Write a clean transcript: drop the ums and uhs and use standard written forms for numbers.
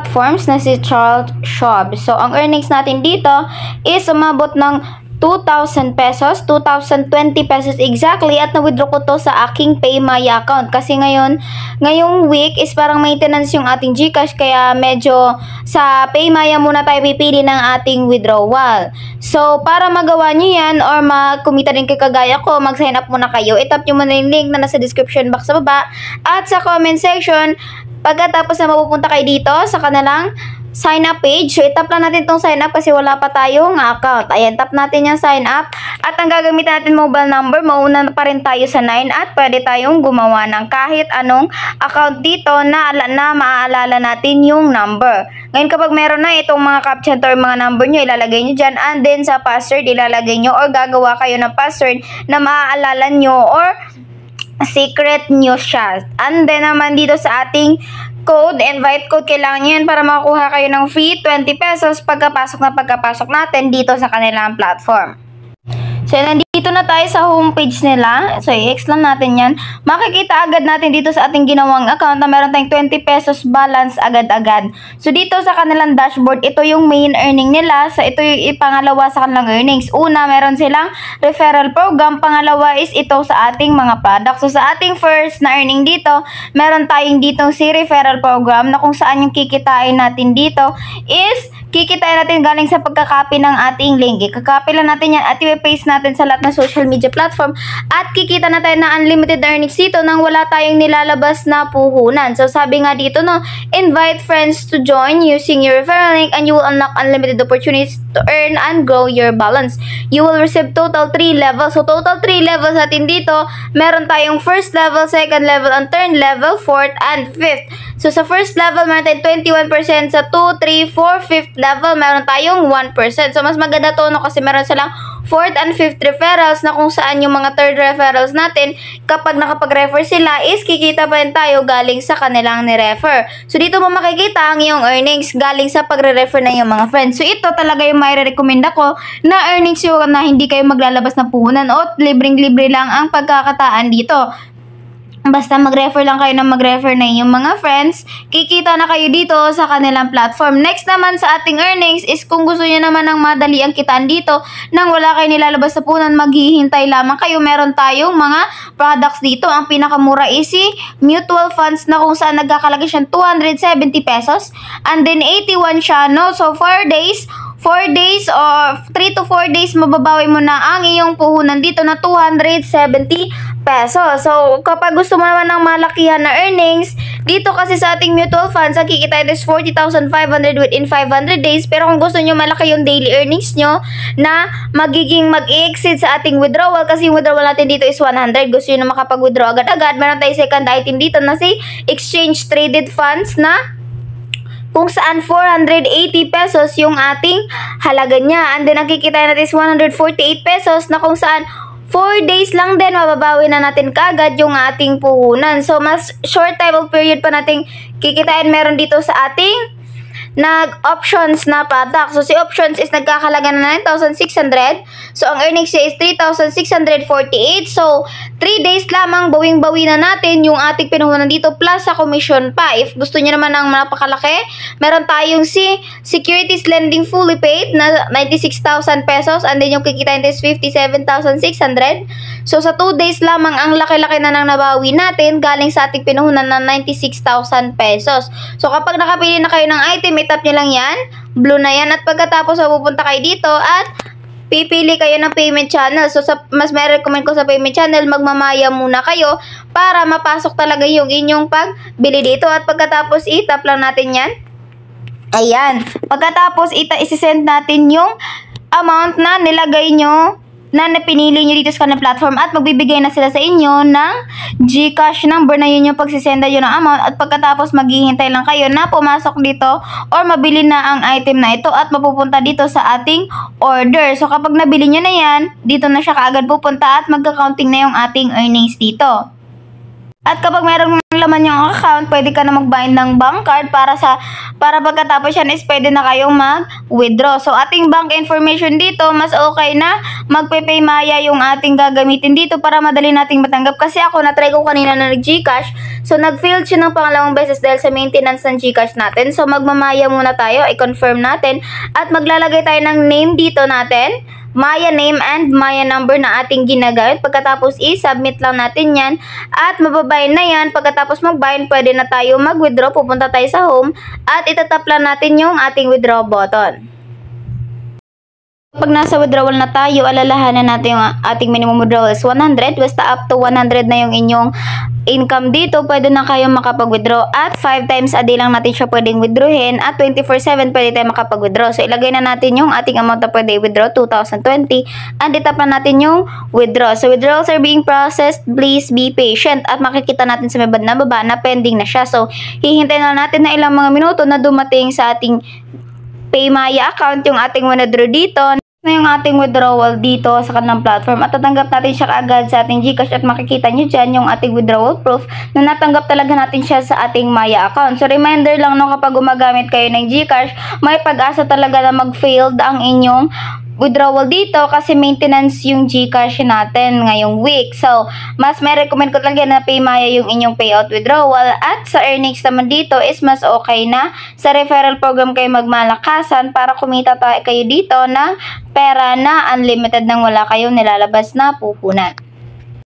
platforms na si Charles Schwab. So, ang earnings natin dito is umabot ng 2,000 pesos, 2,020 pesos exactly, at na-withdraw ko to sa aking PayMaya account kasi ngayong week is parang maintenance yung ating GCash, kaya medyo sa PayMaya muna tayo pipili ng ating withdrawal. So, para magawa nyo yan or kumita din kayo kagaya ko, mag-sign up muna kayo. I-tap nyo muna yung link na nasa description box sa baba at sa comment section. Pagkatapos na mapupunta kayo dito sa kanilang sign up page. So, itap lang natin itong sign up kasi wala pa tayong account. Ayan, tap natin yung sign up. At ang gagamitin natin mobile number, mauna pa rin tayo sa 9 at pwede tayong gumawa ng kahit anong account dito na maaalala natin yung number. Ngayon, kapag meron na itong mga captcha or mga number nyo, ilalagay nyo dyan. And then sa password, ilalagay nyo or gagawa kayo ng password na maaalala nyo or secret nyo siya. And then naman dito sa ating code, invite code, kailangan nyo yan para makakuha kayo ng free 20 pesos pagkapasok natin dito sa kanilang platform. So, nandito na tayo sa homepage nila. So, i-X lang natin yan. Makikita agad natin dito sa ating ginawang account na meron tayong 20 pesos balance agad-agad. So, dito sa kanilang dashboard, ito yung main earning nila. So, ito yung ipangalawa sa kanilang earnings. Una, meron silang referral program. Pangalawa is ito sa ating mga products. So, sa ating first na earning dito, meron tayong ditong si referral program na kung saan yung kikitain natin dito is kikitain natin galing sa pagkakopy ng ating link. Ikakopy lang natin yan at i-paste natin sa lahat ng social media platform at kikita na tayo ng unlimited earnings dito nang wala tayong nilalabas na puhunan. So, sabi nga dito, no, invite friends to join using your referral link and you will unlock unlimited opportunities to earn and grow your balance. You will receive total 3 levels. So, total 3 levels natin dito. Meron tayong first level, second level, and third level, fourth, and fifth. So, sa first level, meron tayong 21%. Sa 2, 3, 4, 5th level, meron tayong 1%. So, mas maganda to, no, kasi meron silang 4th and 5th referrals na kung saan yung mga 3rd referrals natin, kapag nakapag-refer sila, is kikita pa rin tayo galing sa kanilang ni-refer. So, dito mo makikita ang iyong earnings galing sa pagre-refer na yung mga friends. So, ito talaga yung may recommend ako na earnings yung na hindi kayo maglalabas na puhunan o libreng-libre lang ang pagkakataan dito. Basta mag-refer lang kayo ng mag-refer na yung mga friends, kikita na kayo dito sa kanilang platform. Next naman sa ating earnings is kung gusto niyo naman ng madali ang kitaan dito nang wala kayo nilalabas sa punan, maghihintay lamang kayo. Meron tayong mga products dito. Ang pinakamura is si mutual funds na kung saan nagkakalaga siyang 270 pesos. And then 81 siya, no? So 4 days or 3 to 4 days mababawi mo na ang iyong puhunan dito na 270 pesos. So, kapag gusto mo naman ng malakihan na earnings, dito kasi sa ating mutual funds, ang kikita is 40,500 within 500 days. Pero kung gusto nyo malaki yung daily earnings nyo na mag-i-exceed sa ating withdrawal, kasi yung withdrawal natin dito is 100. Gusto nyo na makapag-withdraw agad-agad, meron tayo second item dito na si exchange traded funds na kung saan 480 pesos yung ating halaga niya. And then, nakikita natin is 148 pesos na kung saan 4 days lang din, mababawi na natin kaagad yung ating puhunan. So, mas short time of period pa nating kikitain meron dito sa ating options na product. So, si options is nagkakalaga na 9,600. So, ang earnings niya is 3,648. So, 3 days lamang, bawing-bawi na natin yung ating pinuhunan dito plus sa commission pa. If gusto niyo naman ng napakalaki, meron tayong si securities lending fully paid na 96,000 pesos and then yung kikitain is 57,600. So, sa 2 days lamang, ang laki-laki na nang nabawi natin galing sa ating pinuhunan na 96,000 pesos. So, kapag nakapili na kayo ng item, tap nyo lang yan, blue na yan, at pagkatapos pupunta kayo dito at pipili kayo ng payment channel. So, mas may recommend ko sa payment channel, magmamaya muna kayo para mapasok talaga yung inyong pagbili dito. At pagkatapos itap lang natin yan. Ayan. Pagkatapos isisend natin yung amount na nilagay nyo, na pinili nyo dito sa kanilang platform at magbibigay na sila sa inyo ng GCash number na yun yung pagsisenda yun ng amount at pagkatapos maghihintay lang kayo na pumasok dito or mabili na ang item na ito at mapupunta dito sa ating order. So kapag nabili nyo na yan, dito na siya kaagad pupunta at magka-counting na yung ating earnings dito. At kapag mayroong laman yung account, pwede ka na mag-bind ng bank card para pagkatapos yan is pwede na kayong mag-withdraw. So ating bank information dito, mas okay na magpe-Paymaya yung ating gagamitin dito para madali nating matanggap. Kasi ako na-try ko kanina na nag-GCash, so nag-failed siya ng pangalawang beses dahil sa maintenance ng GCash natin. So magmamaya muna tayo, i-confirm natin at maglalagay tayo ng name dito natin. Maya name and Maya number na ating ginagamit. Pagkatapos i-submit lang natin yan at mababind na yan. Pagkatapos mag-bind, pwede na tayo mag-withdraw. Pupunta tayo sa home at itatap lang natin yung ating withdraw button. Pag nasa withdrawal na tayo, alalahanan natin yung ating minimum withdrawal is 100. Basta up to 100 na yung inyong income dito, pwede na kayo makapag-withdraw. At 5 times a day lang natin siya pwedeng withdrawin. At 24/7 pwede tayo makapag-withdraw. So ilagay na natin yung ating amount na pwede i-withdraw, 2020. And itap na natin yung withdraw. So withdrawals are being processed. Please be patient. At makikita natin sa may banda na baba na pending na siya. So hihintayin na natin na ilang mga minuto na dumating sa ating Paymaya account yung ating withdraw dito na yung ating withdrawal dito sa kanilang platform at tatanggap natin siya kaagad sa ating GCash at makikita nyo dyan yung ating withdrawal proof na natanggap talaga natin siya sa ating Maya account. So reminder lang no, kapag gumagamit kayo ng GCash, may pag-asa talaga na mag-failed ang inyong withdrawal dito kasi maintenance yung GCash natin ngayong week. So, mas may recommend ko talaga na Paymaya yung inyong payout withdrawal at sa earnings naman dito is mas okay na sa referral program kayo magmalakasan para kumita kayo dito ng pera na unlimited nang wala kayong nilalabas na puhunan.